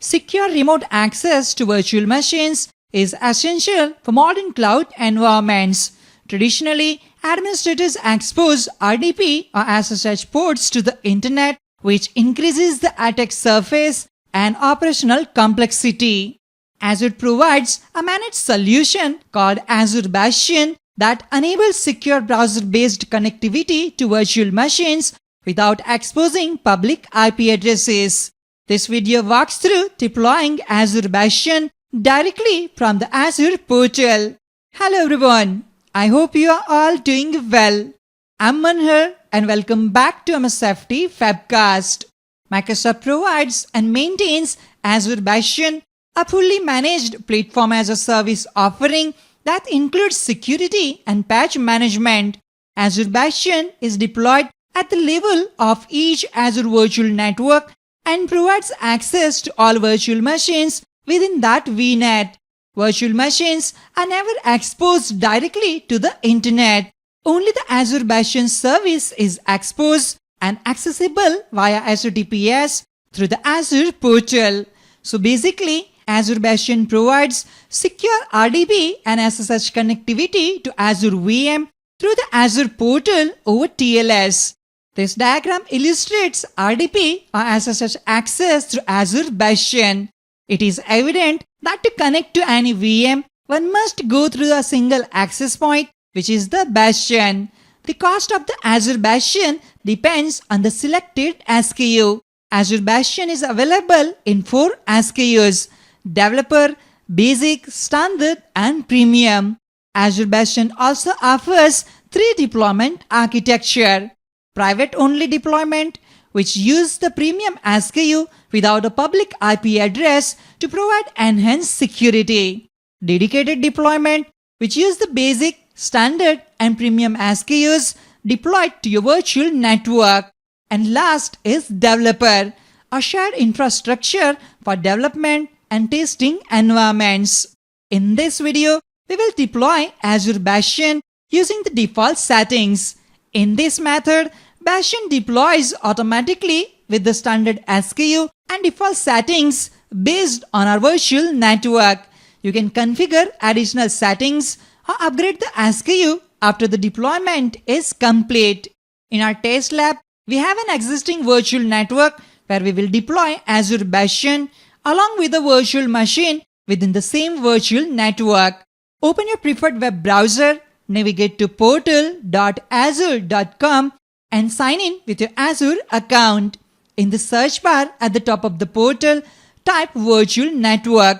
Secure remote access to virtual machines is essential for modern cloud environments. Traditionally, administrators expose RDP or SSH ports to the internet, which increases the attack surface and operational complexity. Azure provides a managed solution called Azure Bastion that enables secure browser-based connectivity to virtual machines without exposing public IP addresses. This video walks through deploying Azure Bastion directly from the Azure Portal. Hello everyone, I hope you are all doing well. I'm Manhar and welcome back to MSFT WebCast. Microsoft provides and maintains Azure Bastion, a fully managed platform as a service offering that includes security and patch management. Azure Bastion is deployed at the level of each Azure virtual network and provides access to all virtual machines within that VNet. Virtual machines are never exposed directly to the internet. Only the Azure Bastion service is exposed and accessible via HTTPS through the Azure Portal. So basically, Azure Bastion provides secure RDP and SSH connectivity to Azure VM through the Azure Portal over TLS. This diagram illustrates RDP or SSH access through Azure Bastion. It is evident that to connect to any VM, one must go through a single access point, which is the Bastion. The cost of the Azure Bastion depends on the selected SKU. Azure Bastion is available in 4 SKUs: Developer, Basic, Standard, and Premium. Azure Bastion also offers 3 deployment architecture: private-only deployment, which use the Premium SKU without a public IP address to provide enhanced security; dedicated deployment, which use the Basic, Standard, and Premium SKUs deployed to your virtual network; and last is Developer, a shared infrastructure for development and testing environments. In this video, we will deploy Azure Bastion using the default settings. In this method, Bastion deploys automatically with the standard SKU and default settings based on our virtual network. You can configure additional settings or upgrade the SKU after the deployment is complete. In our test lab, we have an existing virtual network where we will deploy Azure Bastion along with a virtual machine within the same virtual network. Open your preferred web browser, navigate to portal.azure.com and sign in with your Azure account. In the search bar at the top of the portal, type Virtual Network.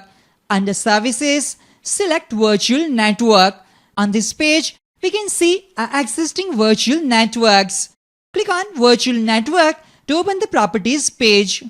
Under Services, select Virtual Network. On this page, we can see our existing virtual networks. Click on Virtual Network to open the Properties page.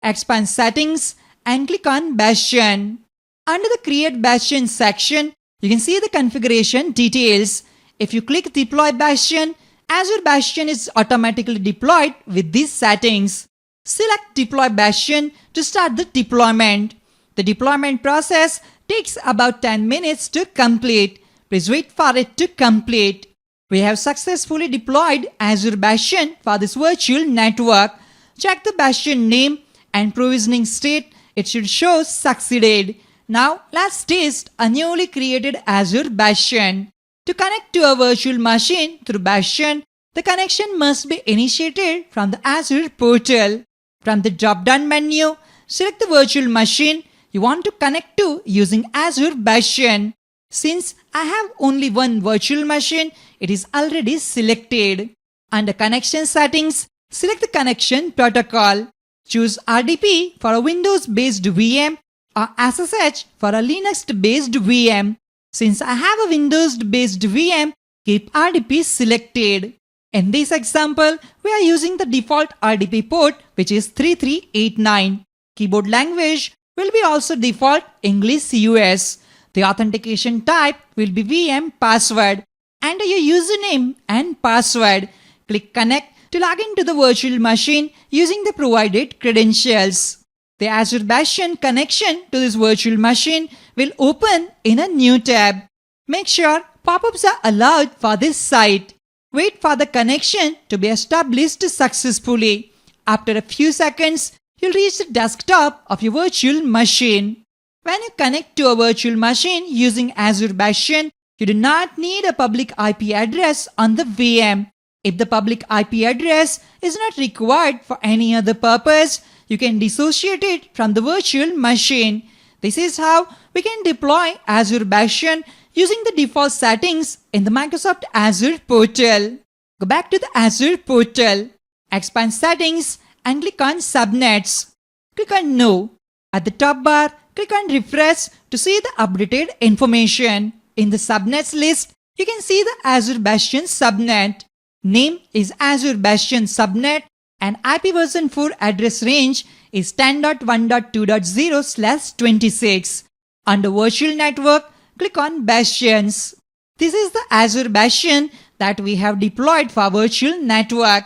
Expand Settings and click on Bastion. Under the Create Bastion section, you can see the configuration details. If you click Deploy Bastion, Azure Bastion is automatically deployed with these settings. Select Deploy Bastion to start the deployment. The deployment process takes about 10 minutes to complete. Please wait for it to complete. We have successfully deployed Azure Bastion for this virtual network. Check the Bastion name and provisioning state. It should show succeeded. Now let's test a newly created Azure Bastion. To connect to a virtual machine through Bastion, the connection must be initiated from the Azure Portal. From the drop-down menu, select the virtual machine you want to connect to using Azure Bastion. Since I have only one virtual machine, it is already selected. Under Connection Settings, select the connection protocol. Choose RDP for a Windows-based VM or SSH for a Linux-based VM. Since I have a Windows-based VM, keep RDP selected. In this example, we are using the default RDP port, which is 3389. Keyboard language will be also default English US. The authentication type will be VM password. Enter your username and password. Click Connect to log into the virtual machine using the provided credentials. The Azure Bastion connection to this virtual machine will open in a new tab. Make sure pop-ups are allowed for this site. Wait for the connection to be established successfully. After a few seconds, you'll reach the desktop of your virtual machine. When you connect to a virtual machine using Azure Bastion, you do not need a public IP address on the VM. If the public IP address is not required for any other purpose, you can dissociate it from the virtual machine. This is how we can deploy Azure Bastion using the default settings in the Microsoft Azure Portal. Go back to the Azure Portal, expand Settings and click on Subnets. Click on No. At the top bar, click on Refresh to see the updated information. In the subnets list, you can see the Azure Bastion subnet. Name is Azure Bastion subnet and IP version 4 address range is 10.1.2.0/26. Under Virtual Network, click on Bastions. This is the Azure Bastion that we have deployed for virtual network.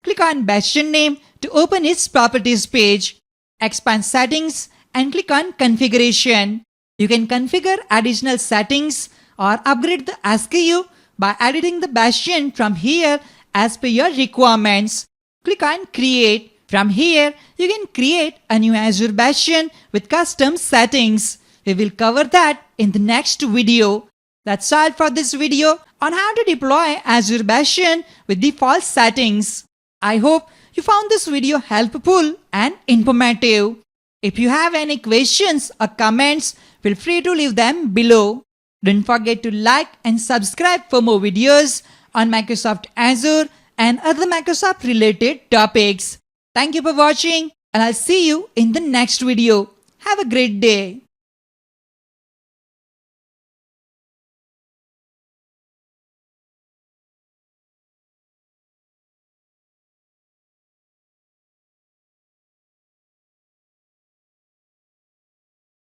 Click on Bastion name to open its properties page. Expand Settings and click on Configuration. You can configure additional settings or upgrade the SKU by editing the Bastion from here as per your requirements. Click on Create. From here, you can create a new Azure Bastion with custom settings. We will cover that in the next video. That's all for this video on how to deploy Azure Bastion with default settings. I hope you found this video helpful and informative. If you have any questions or comments, feel free to leave them below. Don't forget to like and subscribe for more videos on Microsoft Azure and other Microsoft related topics. Thank you for watching and I'll see you in the next video. Have a great day.